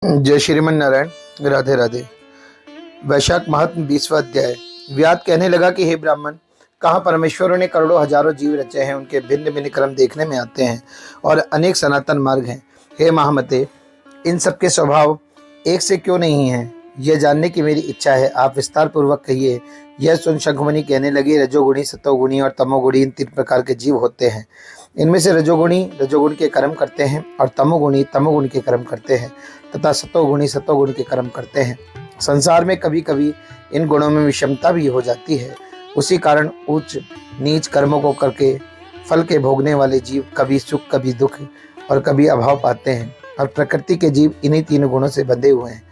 जय श्रीमन नारायण। राधे राधे। वैशाख महात्म 20वां अध्याय। व्याध कहने लगा कि हे ब्राह्मण, कहाँ परमेश्वरों ने करोड़ों हजारों जीव रचे हैं, उनके भिन्न भिन्न क्रम देखने में आते हैं और अनेक सनातन मार्ग हैं। हे महामते, इन सबके स्वभाव एक से क्यों नहीं है, यह जानने की मेरी इच्छा है। आप विस्तार पूर्वक कहिए। यह सुन शंखमुनि कहने लगे, रजोगुणी, सतोगुणी और तमोगुणी इन 3 प्रकार के जीव होते हैं। इनमें से रजोगुणी रजोगुण के कर्म करते हैं और तमोगुणी तमोगुण के कर्म करते हैं तथा सतोगुणी सतोगुण के कर्म करते हैं। संसार में कभी कभी इन गुणों में विषमता भी हो जाती है। उसी कारण उच्च नीच कर्मों को करके फल के भोगने वाले जीव कभी सुख, कभी दुख और कभी अभाव पाते हैं। और प्रकृति के जीव इन्हीं 3 गुणों से बंधे हुए हैं।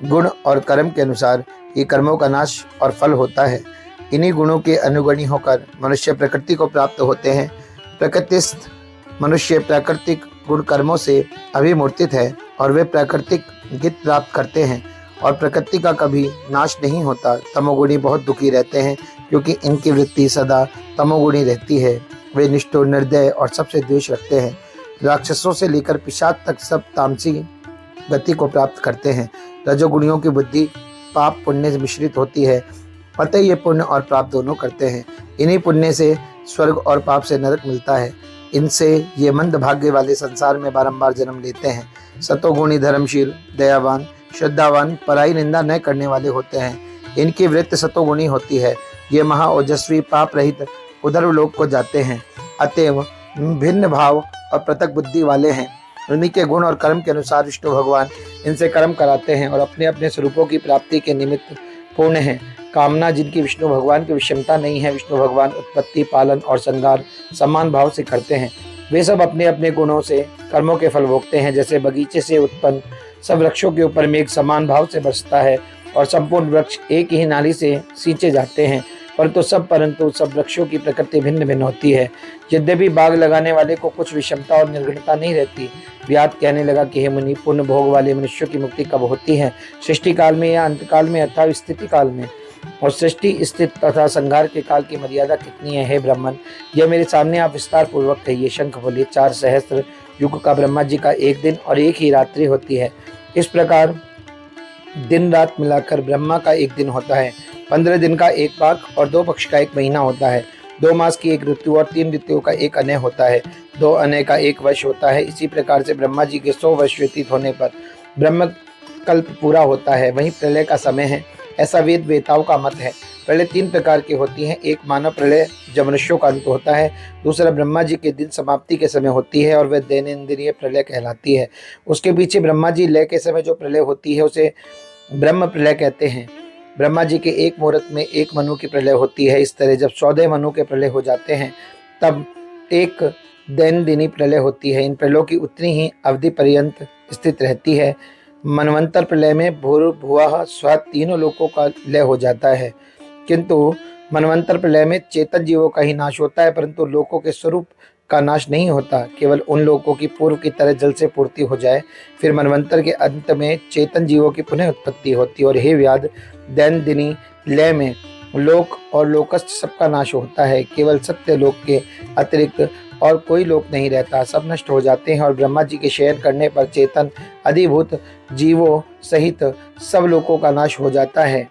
गुण और कर्म के अनुसार ये कर्मों का नाश और फल होता है। इन्हीं गुणों के अनुगणी होकर मनुष्य प्रकृति को प्राप्त होते हैं। प्रकृतिस्थ मनुष्य प्राकृतिक गुण कर्मों से अभिमूर्तित है और वे प्राकृतिक गति प्राप्त करते हैं और प्रकृति का कभी नाश नहीं होता। तमोगुणी बहुत दुखी रहते हैं क्योंकि इनकी वृत्ति सदा तमोगुणी रहती है। वे निष्ठुर, निर्दय और सबसे द्वेष रखते हैं। राक्षसों से लेकर पिशाच तक सब तामसी गति को प्राप्त करते हैं। रजोगुणियों की बुद्धि पाप पुण्य से मिश्रित होती है, अतः ये पुण्य और पाप दोनों करते हैं। इन्हीं पुण्य से स्वर्ग और पाप से नरक मिलता है। इनसे ये मंद भाग्य वाले संसार में बारंबार जन्म लेते हैं। सतोगुणी धर्मशील, दयावान, श्रद्धावान, पराई निंदा न करने वाले होते हैं। इनकी वृत्ति सतोगुणी होती है। ये महा ओजस्वी, पाप रहित उधर्व लोक को जाते हैं, अतएव भिन्न भाव और पृथक बुद्धि वाले हैं। उन्हीं के गुण और कर्म के अनुसार विष्णु भगवान इनसे कर्म कराते हैं और अपने अपने स्वरूपों की प्राप्ति के निमित्त पूर्ण हैं। कामना जिनकी विष्णु भगवान की विषमता नहीं है, विष्णु भगवान उत्पत्ति, पालन और संहार समान भाव से करते हैं। वे सब अपने अपने गुणों से कर्मों के फल भोगते हैं। जैसे बगीचे से उत्पन्न सब वृक्षों के ऊपर मेघ समान भाव से बरसता है और संपूर्ण वृक्ष एक ही नाली से सींचे जाते हैं, परंतु सब वृक्षों की प्रकृति भिन्न भिन्न होती है। यद्यपि बाग लगाने वाले को कुछ विषमता और निर्गुणता नहीं रहती। व्याध कहने लगा कि हे मुनि, पुण्य भोग वाले मनुष्यों की मुक्ति कब होती है? सृष्टि काल में या अंत काल में अथवा स्थिति काल में? और सृष्टि, स्थिति तथा संहार के काल की मर्यादा कितनी है? हे ब्राह्मण, यह मेरे सामने आप विस्तार पूर्वक कहिए। शंख बोले, 4 सहस्त्र युग का ब्रह्मा जी का एक दिन और एक ही रात्रि होती है। इस प्रकार दिन रात मिलाकर ब्रह्मा का एक दिन होता है। 15 दिन का एक पाक और 2 पक्ष का एक महीना होता है। 2 मास की एक ऋतु और 3 ऋतुओं का एक अनय होता है। 2 अनय का एक वर्ष होता है। इसी प्रकार से ब्रह्मा जी के 100 वर्ष व्यतीत होने पर ब्रह्म कल्प पूरा होता है। वही प्रलय का समय है, ऐसा वेद वेताओं का मत है। प्रलय 3 प्रकार की होती हैं। एक मानव प्रलय जब मनुष्यों का अंत होता है, दूसरा ब्रह्मा जी के दिन समाप्ति के समय होती है और वह दैनंदिनीय प्रलय कहलाती है। उसके पीछे ब्रह्मा जी लय के समय जो प्रलय होती है उसे ब्रह्म प्रलय कहते हैं। ब्रह्मा जी के एक मुहूर्त में 1 मनु की प्रलय होती है। इस तरह जब 14 मनु के प्रलय हो जाते हैं तब एक दैनंदिनी प्रलय होती है। इन प्रलयों की उतनी ही अवधि पर्यंत स्थित रहती है। मनवंतर प्रलय में भूर्भुवः स्वः तीनों लोकों का लय हो जाता है, किंतु मनवंतर प्रलय में चेतन जीवों का ही नाश होता है, परंतु लोकों के स्वरूप का नाश नहीं होता। केवल उन लोगों की पूर्व की तरह जल से पूर्ति हो जाए। फिर मनवंतर के अंत में चेतन जीवों की पुनः उत्पत्ति होती है। और हे व्याध, दैनंदिनी लय में लोक और लोकस्थ सबका नाश होता है। केवल सत्य लोक के अतिरिक्त और कोई लोक नहीं रहता, सब नष्ट हो जाते हैं। और ब्रह्मा जी के शयन करने पर चेतन अधिभूत जीवों सहित सब लोकों का नाश हो जाता है।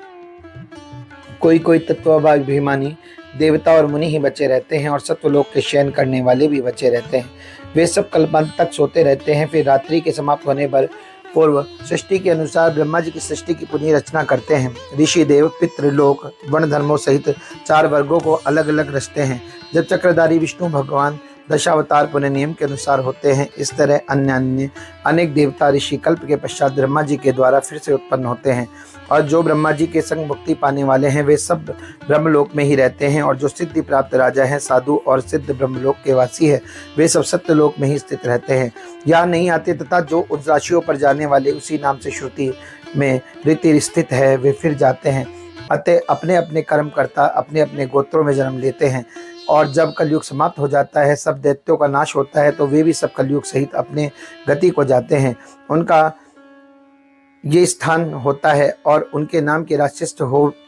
कोई कोई तत्वाभिमानी देवता और मुनि ही बचे रहते हैं और सत्वलोक के शयन करने वाले भी बचे रहते हैं। वे सब कल्पांत तक सोते रहते हैं। फिर रात्रि के समाप्त होने पर पूर्व सृष्टि के अनुसार ब्रह्मा जी की सृष्टि की पुनः रचना करते हैं। ऋषि, देव, पितृलोक, वन धर्मों सहित 4 वर्गों को अलग अलग रचते हैं। जब चक्रधारी विष्णु भगवान दशावतार पुनः नियम के अनुसार होते हैं, इस तरह अन्य अनेक देवता ऋषि कल्प के पश्चात ब्रह्मा जी के द्वारा फिर से उत्पन्न होते हैं। और जो ब्रह्मा जी के संग मुक्ति पाने वाले हैं वे सब ब्रह्मलोक में ही रहते हैं। और जो सिद्धि प्राप्त राजा हैं, साधु और सिद्ध ब्रह्मलोक के वासी है, वे सब सत्यलोक में ही स्थित रहते हैं, यहाँ नहीं आते। तथा जो उस राशियों पर जाने वाले उसी नाम से श्रुति में रीति स्थित है, वे फिर जाते हैं। अतः अपने अपने कर्म करता अपने अपने गोत्रों में जन्म लेते हैं। और जब कलयुग समाप्त हो जाता है, सब दैत्यों का नाश होता है, तो वे भी सब कलयुग सहित अपने गति को जाते हैं। उनका ये स्थान होता है और उनके नाम के राशिष्ट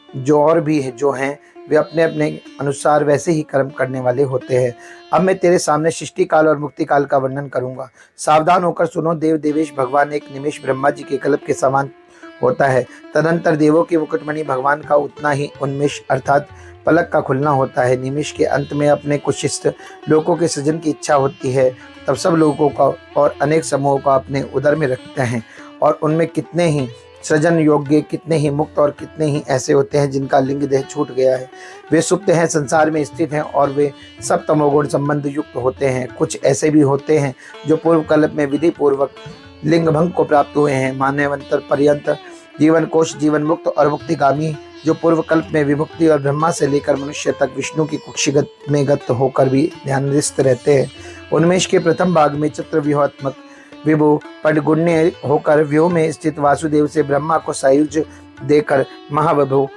जो और भी है जो हैं वे अपने अपने अनुसार वैसे ही कर्म करने वाले होते हैं। अब मैं तेरे सामने सृष्टि काल और मुक्ति काल का वर्णन करूंगा। सावधान होकर सुनो। देव देवेश भगवान एक निमिष ब्रह्मा जी के कल्प के समान होता है। तदंतर देवों की मुकुटमणि भगवान का उतना ही उन्मेष अर्थात पलक का खुलना होता है। निमिष के अंत में अपने कुछ शिष्ट लोगों के सृजन की इच्छा होती है। तब सब लोगों का और अनेक समूहों का अपने उदर में रखते हैं और उनमें कितने ही सृजन योग्य, कितने ही मुक्त और कितने ही ऐसे होते हैं जिनका लिंग देह छूट गया है। वे सुप्त हैं, संसार में स्थित हैं और वे सब तमोगुण संबंध युक्त होते हैं। कुछ ऐसे भी होते हैं जो पूर्व कल्प में विधि पूर्वक लिंग भंग को प्राप्त हुए हैं। मानवंतर पर्यंत जीवन कोश, जीवन मुक्त और मुक्तिगामी जो पूर्व कल्प में विमुक्ति और ब्रह्मा से लेकर मनुष्य तक विष्णु की कुक्षिगत में गत होकर भी ध्यानस्थ रहते हैं। उन्मेष के प्रथम भाग में चित्रव्यूहात्मक विभु पटगुण्य होकर व्यूह में स्थित वासुदेव से ब्रह्मा को सायुज्य देकर महाविभु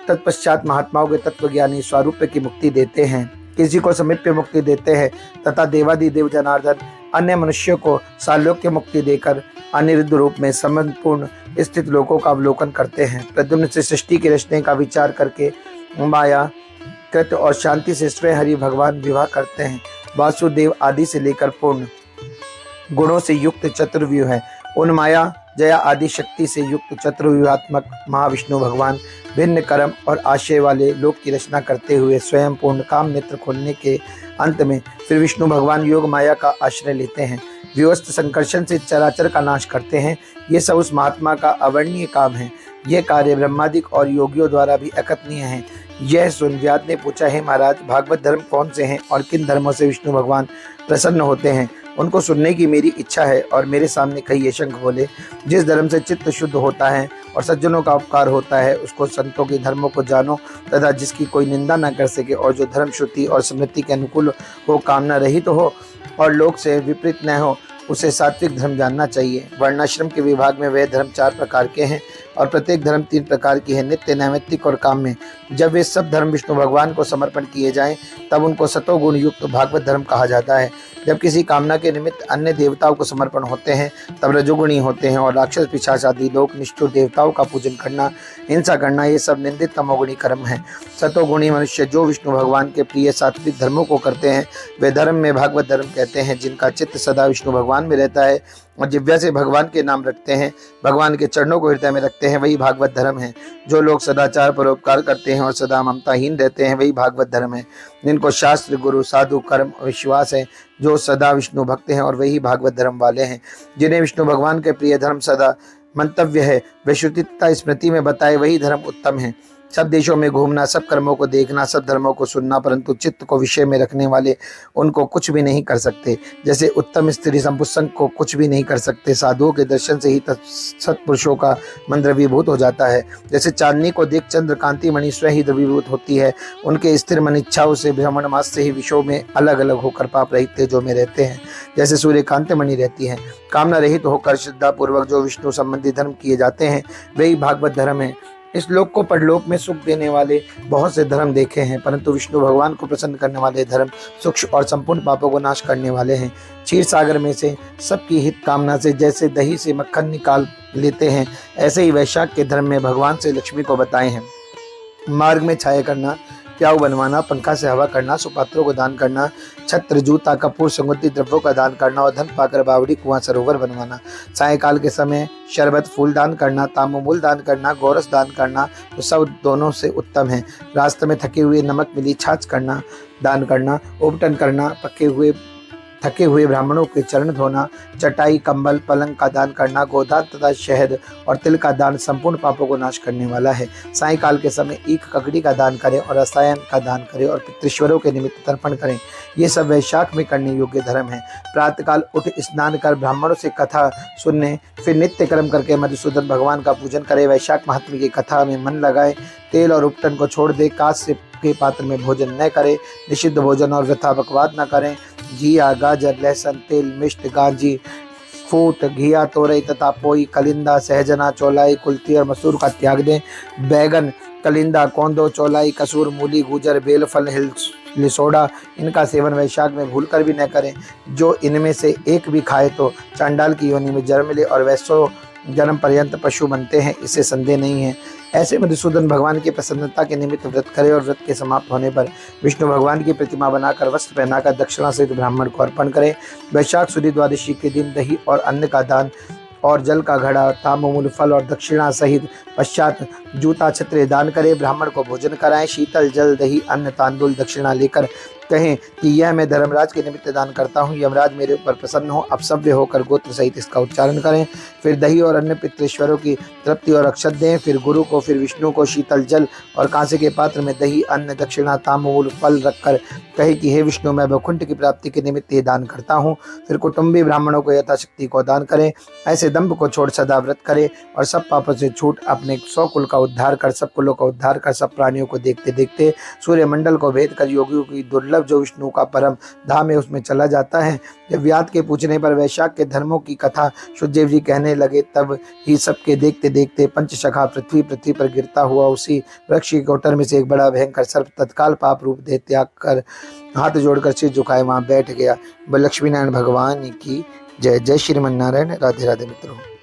तत्पश्चात महात्माओं के तत्वज्ञानी स्वरूप की मुक्ति देते हैं। किसी को समीप्य मुक्ति देते हैं तथा देवादिदेव जनार्दन अन्य मनुष्यों को सालोक्य मुक्ति देकर अनिरुद्ध रूप में संपूर्ण स्थित लोकों का अवलोकन करते हैं। प्रद्युम्न से सृष्टि के रचने का विचार करके माया कृत और शांति से स्वयं हरि भगवान विवाह करते हैं। वासुदेव आदि से लेकर पूर्ण गुणों से युक्त चतुर्व्यूह है। उन माया जया आदि शक्ति से युक्त चतुर्व्यूहात्मक महाविष्णु भगवान भिन्न कर्म और आशय वाले लोक की रचना करते हुए स्वयं पूर्ण काम नेत्र खोलने के अंत में फिर विष्णु भगवान योग माया का आश्रय लेते हैं। व्यवस्थ संकर्षण से चराचर का नाश करते हैं। ये सब उस महात्मा का अवर्णीय काम है। यह कार्य ब्रह्मादिक और योगियों द्वारा भी अकथनीय है। यह सुन व्यास ने पूछा, है महाराज, भागवत धर्म कौन से हैं और किन धर्मों से विष्णु भगवान प्रसन्न होते हैं? उनको सुनने की मेरी इच्छा है। और मेरे सामने कई ये शंख बोले, जिस धर्म से चित्त शुद्ध होता है और सज्जनों का उपकार होता है उसको संतों के धर्मों को जानो, तथा जिसकी कोई निंदा न कर सके और जो धर्म श्रुति और स्मृति के अनुकूल हो, कामना रहित तो हो और लोक से विपरीत न हो, उसे सात्विक धर्म जानना चाहिए। वर्णाश्रम के विभाग में वे धर्म 4 प्रकार के हैं और प्रत्येक धर्म 3 प्रकार की है, नित्य, नैमित्तिक और काम्य। जब वे सब धर्म विष्णु भगवान को समर्पण किए जाएं तब उनको सतोगुण युक्त भागवत धर्म कहा जाता है। जब किसी कामना के निमित्त अन्य देवताओं को समर्पण होते हैं तब रजोगुणी होते हैं और राक्षस पिशाच आदि लोक निष्ठुर देवताओं का पूजन करना, हिंसा करना, ये सब निंदित तमोगुणी कर्म है। सतोगुणी मनुष्य जो विष्णु भगवान के प्रिय सात्विक धर्मों को करते हैं वे धर्म में भागवत धर्म कहते हैं। जिनका चित्त सदा विष्णु भगवान में रहता है और जिव्या से भगवान के नाम रखते हैं, भगवान के चरणों को हृदय में रखते हैं, वही भागवत धर्म है। जो लोग सदाचार परोपकार करते हैं और सदा ममताहीन रहते हैं वही भागवत धर्म है। जिनको शास्त्र, गुरु, साधु, कर्म और विश्वास है, जो सदा विष्णु भक्त हैं और वही भागवत धर्म वाले हैं। जिन्हें विष्णु भगवान के प्रिय धर्म सदा मंतव्य है, वे श्रुति तथा स्मृति में बताए वही धर्म उत्तम है। सब देशों में घूमना, सब कर्मों को देखना, सब धर्मों को सुनना, परंतु चित्त को विषय में रखने वाले उनको कुछ भी नहीं कर सकते। जैसे उत्तम स्त्री संपुष्पक को कुछ भी नहीं कर सकते। साधुओं के दर्शन से ही सत्पुरुषों का मन द्रवीभूत हो जाता है। जैसे चांदनी को देख चंद्र कांति मणि स्वयं ही द्रवीभूत होती है। उनके स्थिर मन इच्छाओं से भ्रमण मास से ही विषयों में अलग अलग होकर पाप रहित तेजों में रहते हैं। जैसे सूर्य कांति मणि रहती है। कामना रहित होकर श्रद्धा पूर्वक जो विष्णु संबंधी धर्म किए जाते हैं वही भागवत धर्म है। इस लोक को परलोक में सुख देने वाले बहुत से धर्म देखे हैं, परंतु विष्णु भगवान को प्रसन्न करने वाले धर्म सूक्ष्म और संपूर्ण पापों को नाश करने वाले हैं। क्षीर सागर में से सबकी हित कामना से जैसे दही से मक्खन निकाल लेते हैं, ऐसे ही वैशाख के धर्म में भगवान से लक्ष्मी को बताए हैं। मार्ग में छाया करना, प्याऊ बनवाना, पंखा से हवा करना, सुपात्रों को दान करना, छत्र, जूता, कपूर, सुगंधित द्रव्यों का दान करना और धन पाकर बावड़ी, कुआं, सरोवर बनवाना। सायंकाल के समय शरबत, फूल दान करना, ताम्रमूल दान करना, गोरस दान करना तो सब दोनों से उत्तम है। रास्ते में थके हुए नमक मिली छाछ करना, दान करना, उपटन करना, थके हुए ब्राह्मणों के चरण धोना, चटाई, कंबल, पलंग का दान करना, गोदान तथा शहद और तिल का दान संपूर्ण पापों को नाश करने वाला है। सायंकाल के समय ईख, ककड़ी का दान करें और रसायन का दान करें और पितृश्वरों के निमित्त तर्पण करें। ये सब वैशाख में करने योग्य धर्म है। प्रातःकाल उठ स्नान कर ब्राह्मणों से कथा सुनने, फिर नित्य कर्म करके मधुसूदन भगवान का पूजन करें। वैशाख महात्म्य की कथा में मन लगाए, तेल और उपटन को छोड़ दे, कांच से के पात्र में भोजन न करें, निषिद्ध भोजन और वृथा बकवाद न करें। घिया, गाजर, लहसुन, तेल, मिष्ट, गांजी, फूट, घिया, तोरई तथा पोई, कलिंदा, सहजना, चौलाई, कुल्थी और मसूर का त्याग दें। बैगन, कलिंदा, कौंदो, चौलाई, कसूर, मूली, गुजर, बेलफल, लिसोड़ा, इनका सेवन वैशाख में भूलकर भी न करें। जो इनमें से एक भी खाए तो चांडाल की योनि में जन्म ले और वैसों जन्म पर्यंत पशु बनते हैं, इससे संदेह नहीं है। ऐसे मधुसूदन भगवान की प्रसन्नता के निमित्त व्रत करें और व्रत के समाप्त होने पर विष्णु भगवान की प्रतिमा बनाकर वस्त्र पहनाकर दक्षिणा सहित ब्राह्मण को अर्पण करें। वैशाख शुद्ध द्वादशी के दिन दही और अन्न का दान और जल का घड़ा, ताम्रमूल, फल और दक्षिणा सहित पश्चात जूता छत्र दान करें। ब्राह्मण को भोजन कराएं। शीतल जल, दही, अन्न, तांदुल दक्षिणा लेकर कहें कि यह मैं धर्मराज के निमित्त दान करता हूँ, यमराज मेरे ऊपर प्रसन्न हो। अब सभ्य होकर गोत्र सहित इसका उच्चारण करें। फिर दही और अन्य पितृश्वरों की तृप्ति और अक्षत दें। फिर गुरु को, फिर विष्णु को शीतल जल और कांसे के पात्र में दही, अन्न, दक्षिणा, ताम्रमूल, फल रखकर कहे कि हे विष्णु, मैं वैकुंठ की प्राप्ति के निमित्त ये दान करता हूँ। फिर कुटुंबी ब्राह्मणों को यथाशक्ति को दान करें। ऐसे दंभ को छोड़ सदा व्रत करे और सब पापों से छूट अपने 100 कुल का उद्धार कर, सब कुलों का उद्धार कर, सब प्राणियों को देखते देखते सूर्य मंडल को भेद कर योगियों की दुर्लभ जो विष्णु का परम धाम है उसमें चला जाता है। जब व्याध के पूछने पर वैशाख के धर्मों की कथा शुद्धदेव जी कहने लगे, तब ही सबके देखते देखते पंचशखा पृथ्वी पर गिरता हुआ उसी वृक्ष की कोटर में से एक बड़ा भयंकर सर्प तत्काल पाप रूप दे त्याग कर हाथ जोड़कर सिर झुकाए वहां बैठ गया। लक्ष्मी नारायण भगवान की जय। जय श्रीमन नारायण। राधे राधे मित्रों।